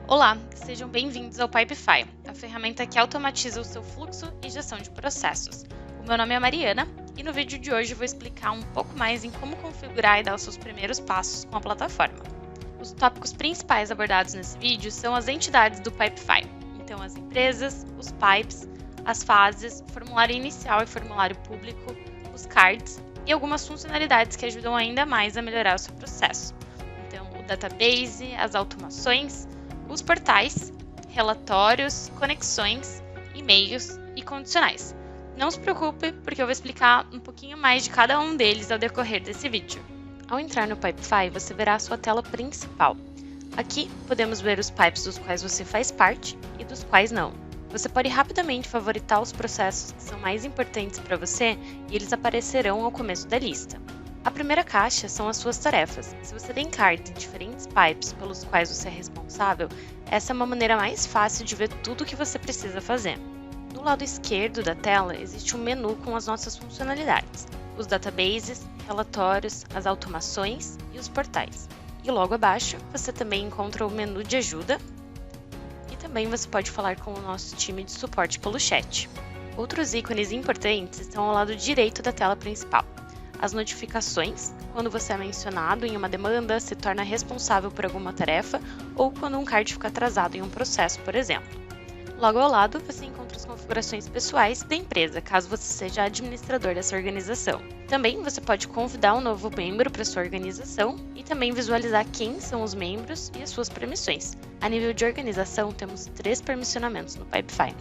Olá, sejam bem-vindos ao Pipefy, a ferramenta que automatiza o seu fluxo e gestão de processos. O meu nome é Mariana e no vídeo de hoje eu vou explicar um pouco mais em como configurar e dar os seus primeiros passos com a plataforma. Os tópicos principais abordados nesse vídeo são as entidades do Pipefy, então as empresas, os pipes, as fases, o formulário inicial e formulário público, os cards e algumas funcionalidades que ajudam ainda mais a melhorar o seu processo. Então, o database, as automações, os portais, relatórios, conexões, e-mails e condicionais. Não se preocupe, porque eu vou explicar um pouquinho mais de cada um deles ao decorrer desse vídeo. Ao entrar no Pipefy, você verá a sua tela principal. Aqui podemos ver os pipes dos quais você faz parte e dos quais não. Você pode rapidamente favoritar os processos que são mais importantes para você e eles aparecerão ao começo da lista. A primeira caixa são as suas tarefas. Se você tem cards em diferentes pipes pelos quais você é responsável, essa é uma maneira mais fácil de ver tudo o que você precisa fazer. No lado esquerdo da tela existe um menu com as nossas funcionalidades, os databases, relatórios, as automações e os portais. E logo abaixo você também encontra o menu de ajuda e também você pode falar com o nosso time de suporte pelo chat. Outros ícones importantes estão ao lado direito da tela principal. As notificações, quando você é mencionado em uma demanda, se torna responsável por alguma tarefa ou quando um card fica atrasado em um processo, por exemplo. Logo ao lado, você encontra as configurações pessoais da empresa, caso você seja administrador dessa organização. Também você pode convidar um novo membro para sua organização e também visualizar quem são os membros e as suas permissões. A nível de organização, temos 3 permissionamentos no Pipefy.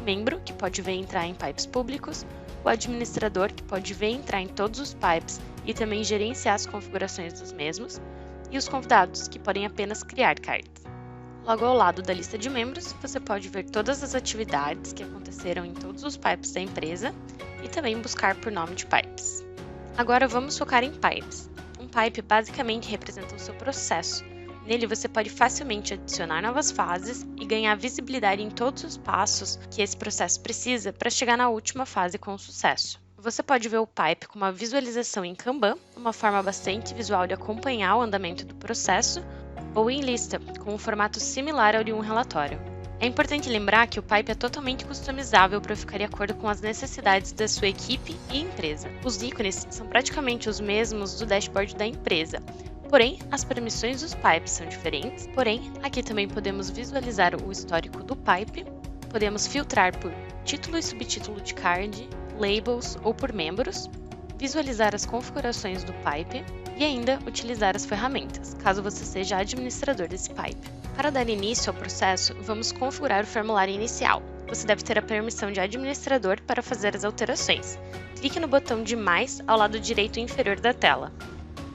O membro, que pode ver e entrar em pipes públicos, o administrador, que pode ver e entrar em todos os pipes e também gerenciar as configurações dos mesmos, e os convidados, que podem apenas criar cards. Logo ao lado da lista de membros, você pode ver todas as atividades que aconteceram em todos os pipes da empresa e também buscar por nome de pipes. Agora vamos focar em pipes. Um pipe basicamente representa o seu processo. Nele você pode facilmente adicionar novas fases e ganhar visibilidade em todos os passos que esse processo precisa para chegar na última fase com sucesso. Você pode ver o pipe com uma visualização em Kanban, uma forma bastante visual de acompanhar o andamento do processo, ou em lista, com um formato similar ao de um relatório. É importante lembrar que o pipe é totalmente customizável para ficar de acordo com as necessidades da sua equipe e empresa. Os ícones são praticamente os mesmos do dashboard da empresa, porém, as permissões dos pipes são diferentes. Porém, aqui também podemos visualizar o histórico do pipe, podemos filtrar por título e subtítulo de card, labels ou por membros, visualizar as configurações do pipe e ainda utilizar as ferramentas, caso você seja administrador desse pipe. Para dar início ao processo, vamos configurar o formulário inicial. Você deve ter a permissão de administrador para fazer as alterações. Clique no botão de mais ao lado direito inferior da tela.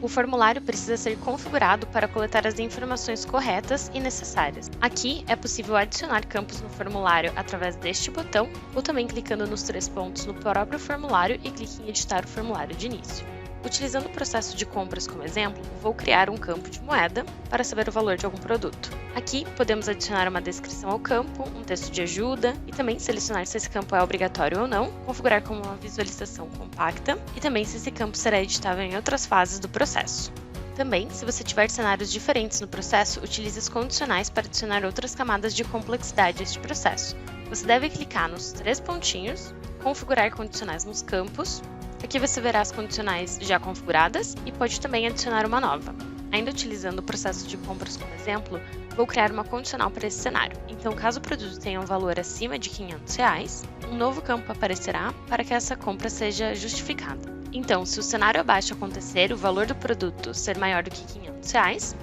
O formulário precisa ser configurado para coletar as informações corretas e necessárias. Aqui é possível adicionar campos no formulário através deste botão ou também clicando nos 3 pontos no próprio formulário e clique em editar o formulário de início. Utilizando o processo de compras como exemplo, vou criar um campo de moeda para saber o valor de algum produto. Aqui podemos adicionar uma descrição ao campo, um texto de ajuda e também selecionar se esse campo é obrigatório ou não, configurar como uma visualização compacta e também se esse campo será editável em outras fases do processo. Também, se você tiver cenários diferentes no processo, utilize os condicionais para adicionar outras camadas de complexidade a este processo. Você deve clicar nos 3 pontinhos, configurar condicionais nos campos. Aqui você verá as condicionais já configuradas e pode também adicionar uma nova. Ainda utilizando o processo de compras como exemplo, vou criar uma condicional para esse cenário. Então, caso o produto tenha um valor acima de R$500, um novo campo aparecerá para que essa compra seja justificada. Então, se o cenário abaixo acontecer e o valor do produto ser maior do que R$500,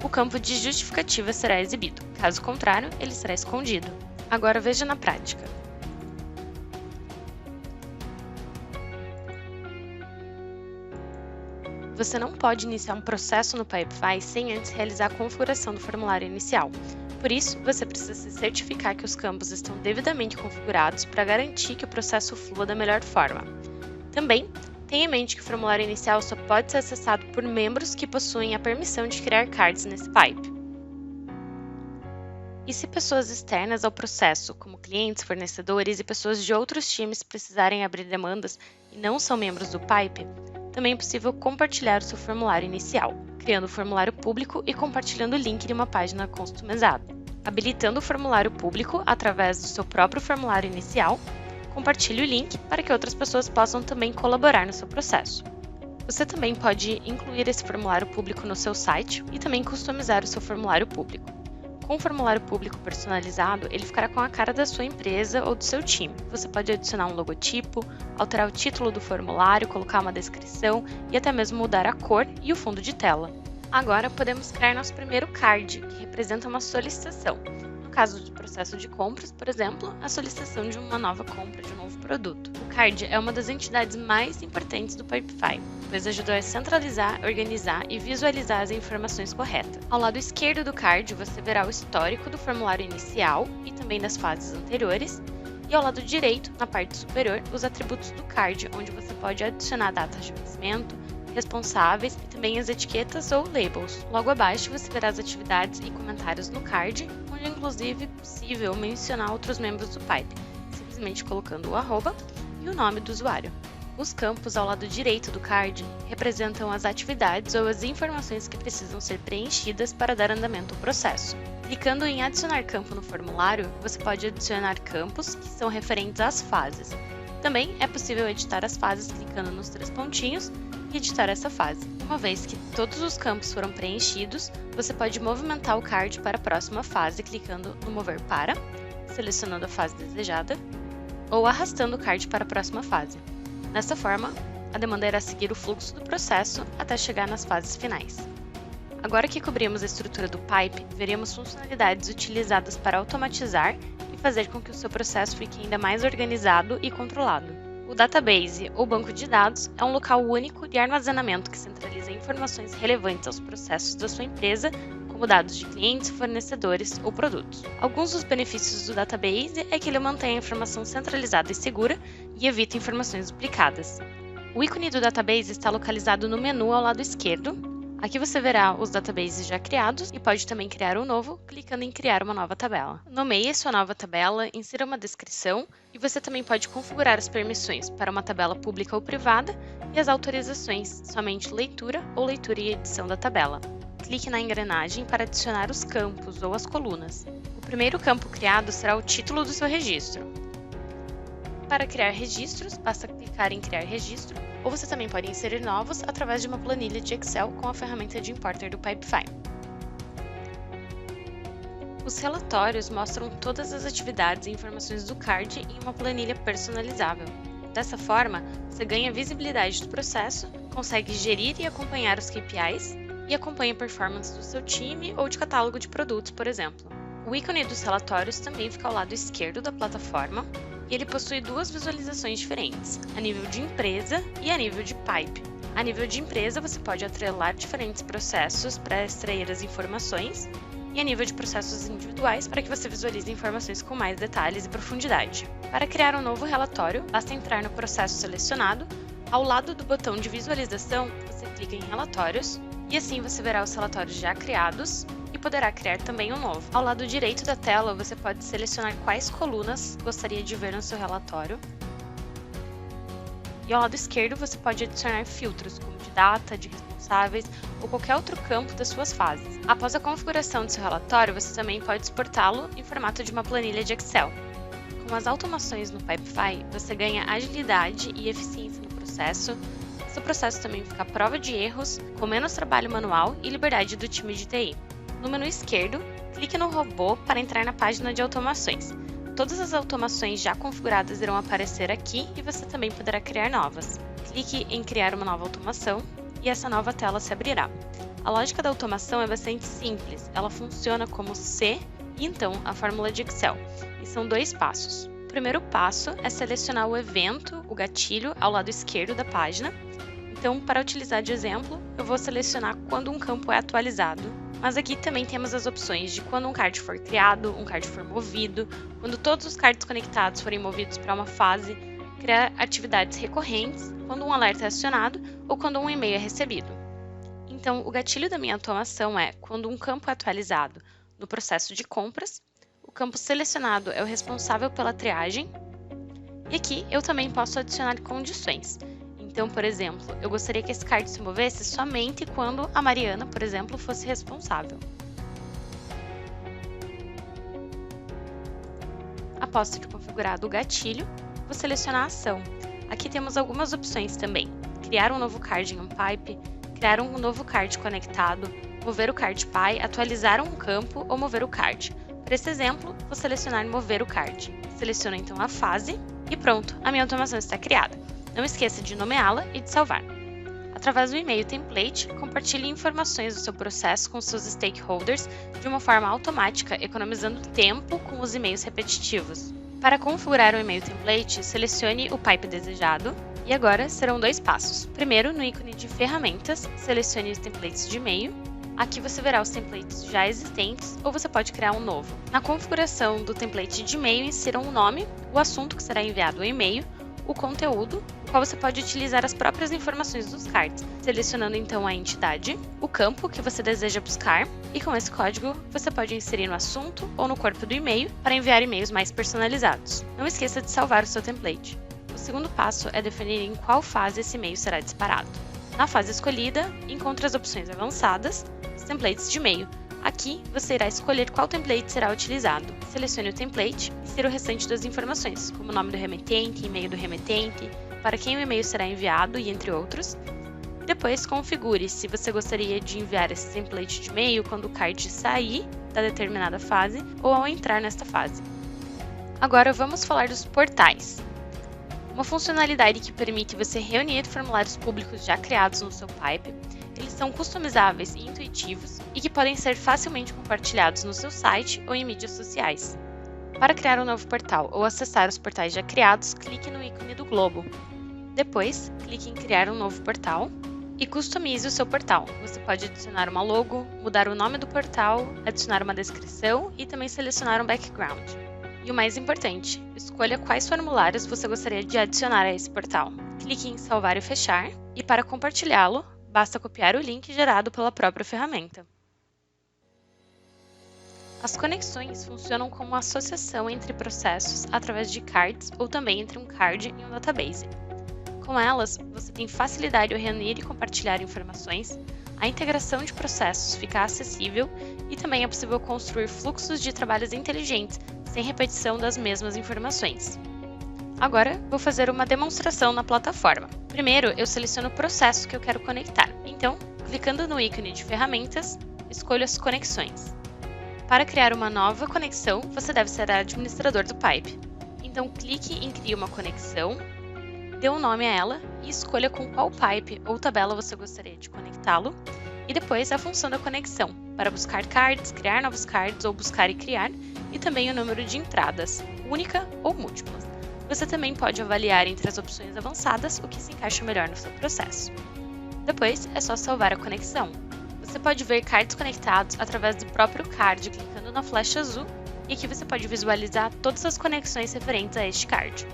o campo de justificativa será exibido. Caso contrário, ele será escondido. Agora veja na prática. Você não pode iniciar um processo no Pipefy sem antes realizar a configuração do formulário inicial. Por isso, você precisa se certificar que os campos estão devidamente configurados para garantir que o processo flua da melhor forma. Também, tenha em mente que o formulário inicial só pode ser acessado por membros que possuem a permissão de criar cards nesse pipe. E se pessoas externas ao processo, como clientes, fornecedores e pessoas de outros times precisarem abrir demandas e não são membros do pipe, também é possível compartilhar o seu formulário inicial. criando o formulário público e compartilhando o link de uma página customizada. Habilitando o formulário público através do seu próprio formulário inicial, compartilhe o link para que outras pessoas possam também colaborar no seu processo. Você também pode incluir esse formulário público no seu site e também customizar o seu formulário público. Com o formulário público personalizado, ele ficará com a cara da sua empresa ou do seu time. Você pode adicionar um logotipo, alterar o título do formulário, colocar uma descrição e até mesmo mudar a cor e o fundo de tela. Agora podemos criar nosso primeiro card, que representa uma solicitação. No caso do processo de compras, por exemplo, a solicitação de uma nova compra de um novo produto. O card é uma das entidades mais importantes do Pipefy, pois ajuda a centralizar, organizar e visualizar as informações corretas. Ao lado esquerdo do card, você verá o histórico do formulário inicial e também das fases anteriores, e ao lado direito, na parte superior, os atributos do card, onde você pode adicionar datas de vencimento, responsáveis e também as etiquetas ou labels. Logo abaixo você verá as atividades e comentários no card, onde é inclusive possível mencionar outros membros do Pipe, simplesmente colocando o arroba e o nome do usuário. Os campos ao lado direito do card representam as atividades ou as informações que precisam ser preenchidas para dar andamento ao processo. Clicando em adicionar campo no formulário, você pode adicionar campos que são referentes às fases. Também é possível editar as fases clicando nos 3 pontinhos e editar essa fase. Uma vez que todos os campos foram preenchidos, você pode movimentar o card para a próxima fase clicando no mover para, selecionando a fase desejada, ou arrastando o card para a próxima fase. Dessa forma, a demanda irá seguir o fluxo do processo até chegar nas fases finais. Agora que cobrimos a estrutura do Pipe, veremos funcionalidades utilizadas para automatizar e fazer com que o seu processo fique ainda mais organizado e controlado. O database, ou banco de dados, é um local único de armazenamento que centraliza informações relevantes aos processos da sua empresa, como dados de clientes, fornecedores ou produtos. Alguns dos benefícios do database é que ele mantém a informação centralizada e segura e evita informações duplicadas. O ícone do database está localizado no menu ao lado esquerdo. Aqui você verá os databases já criados e pode também criar um novo, clicando em criar uma nova tabela. Nomeie sua nova tabela, insira uma descrição e você também pode configurar as permissões para uma tabela pública ou privada e as autorizações, somente leitura ou leitura e edição da tabela. Clique na engrenagem para adicionar os campos ou as colunas. O primeiro campo criado será o título do seu registro. Para criar registros, basta clicar em criar registro, ou você também pode inserir novos através de uma planilha de Excel com a ferramenta de importer do Pipefy. Os relatórios mostram todas as atividades e informações do card em uma planilha personalizável. Dessa forma, você ganha visibilidade do processo, consegue gerir e acompanhar os KPIs e acompanha a performance do seu time ou de catálogo de produtos, por exemplo. O ícone dos relatórios também fica ao lado esquerdo da plataforma e ele possui 2 visualizações diferentes, a nível de empresa e a nível de Pipe. A nível de empresa, você pode atrelar diferentes processos para extrair as informações e a nível de processos individuais para que você visualize informações com mais detalhes e profundidade. Para criar um novo relatório, basta entrar no processo selecionado. Ao lado do botão de visualização, você clica em relatórios e assim você verá os relatórios já criados e poderá criar também um novo. Ao lado direito da tela, você pode selecionar quais colunas gostaria de ver no seu relatório. E ao lado esquerdo, você pode adicionar filtros, como de data, de responsáveis ou qualquer outro campo das suas fases. Após a configuração do seu relatório, você também pode exportá-lo em formato de uma planilha de Excel. Com as automações no Pipefy, você ganha agilidade e eficiência no processo. Seu processo também fica à prova de erros, com menos trabalho manual e liberdade do time de TI. No menu esquerdo, clique no robô para entrar na página de automações. Todas as automações já configuradas irão aparecer aqui e você também poderá criar novas. Clique em criar uma nova automação e essa nova tela se abrirá. A lógica da automação é bastante simples, ela funciona como se e então a fórmula de Excel, e são 2 passos. O primeiro passo é selecionar o evento, o gatilho, ao lado esquerdo da página. Então, para utilizar de exemplo, eu vou selecionar quando um campo é atualizado, mas aqui também temos as opções de quando um card for criado, um card for movido, quando todos os cards conectados forem movidos para uma fase, criar atividades recorrentes, quando um alerta é acionado ou quando um e-mail é recebido. Então, o gatilho da minha automação é quando um campo é atualizado no processo de compras, o campo selecionado é o responsável pela triagem, e aqui eu também posso adicionar condições. Então, por exemplo, eu gostaria que esse card se movesse somente quando a Mariana, por exemplo, fosse responsável. Após ter configurado o gatilho, vou selecionar a ação. Aqui temos algumas opções também: criar um novo card em um pipe, criar um novo card conectado, mover o card Py, atualizar um campo ou mover o card. Para esse exemplo, vou selecionar mover o card. Seleciono então a fase e pronto, a minha automação está criada. Não esqueça de nomeá-la e de salvar. Através do e-mail template, compartilhe informações do seu processo com seus stakeholders de uma forma automática, economizando tempo com os e-mails repetitivos. Para configurar o e-mail template, selecione o pipe desejado e agora serão 2 passos. Primeiro, no ícone de ferramentas, selecione os templates de e-mail. Aqui você verá os templates já existentes ou você pode criar um novo. Na configuração do template de e-mail, insira um nome, o assunto que será enviado ao e-mail, o conteúdo, o qual você pode utilizar as próprias informações dos cards, selecionando então a entidade, o campo que você deseja buscar, e com esse código você pode inserir no assunto ou no corpo do e-mail para enviar e-mails mais personalizados. Não esqueça de salvar o seu template. O segundo passo é definir em qual fase esse e-mail será disparado. Na fase escolhida, encontre as opções avançadas, os templates de e-mail. Aqui, você irá escolher qual template será utilizado. Selecione o template e insira o restante das informações, como o nome do remetente, e-mail do remetente, para quem o e-mail será enviado e entre outros. Depois, configure se você gostaria de enviar esse template de e-mail quando o card sair da determinada fase ou ao entrar nesta fase. Agora, vamos falar dos portais. Uma funcionalidade que permite você reunir formulários públicos já criados no seu pipe. Eles são customizáveis e intuitivos e que podem ser facilmente compartilhados no seu site ou em mídias sociais. Para criar um novo portal ou acessar os portais já criados, clique no ícone do globo. Depois, clique em criar um novo portal e customize o seu portal. Você pode adicionar uma logo, mudar o nome do portal, adicionar uma descrição e também selecionar um background. E o mais importante, escolha quais formulários você gostaria de adicionar a esse portal. Clique em salvar e fechar e para compartilhá-lo, basta copiar o link gerado pela própria ferramenta. As conexões funcionam como uma associação entre processos através de cards ou também entre um card e um database. Com elas, você tem facilidade ao reunir e compartilhar informações, a integração de processos fica acessível e também é possível construir fluxos de trabalhos inteligentes sem repetição das mesmas informações. Agora, vou fazer uma demonstração na plataforma. Primeiro, eu seleciono o processo que eu quero conectar. Então, clicando no ícone de ferramentas, escolho as conexões. Para criar uma nova conexão, você deve ser administrador do pipe. Então, clique em Criar uma conexão, dê um nome a ela e escolha com qual pipe ou tabela você gostaria de conectá-lo, e depois a função da conexão, para buscar cards, criar novos cards ou buscar e criar, e também o número de entradas, única ou múltiplas. Você também pode avaliar entre as opções avançadas o que se encaixa melhor no seu processo. Depois, é só salvar a conexão. Você pode ver cards conectados através do próprio card, clicando na flecha azul, e aqui você pode visualizar todas as conexões referentes a este card.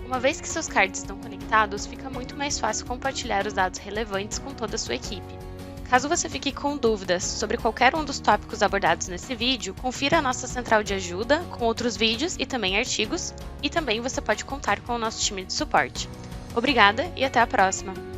Uma vez que seus cards estão conectados, fica muito mais fácil compartilhar os dados relevantes com toda a sua equipe. Caso você fique com dúvidas sobre qualquer um dos tópicos abordados nesse vídeo, confira a nossa central de ajuda com outros vídeos e também artigos, e também você pode contar com o nosso time de suporte. Obrigada e até a próxima!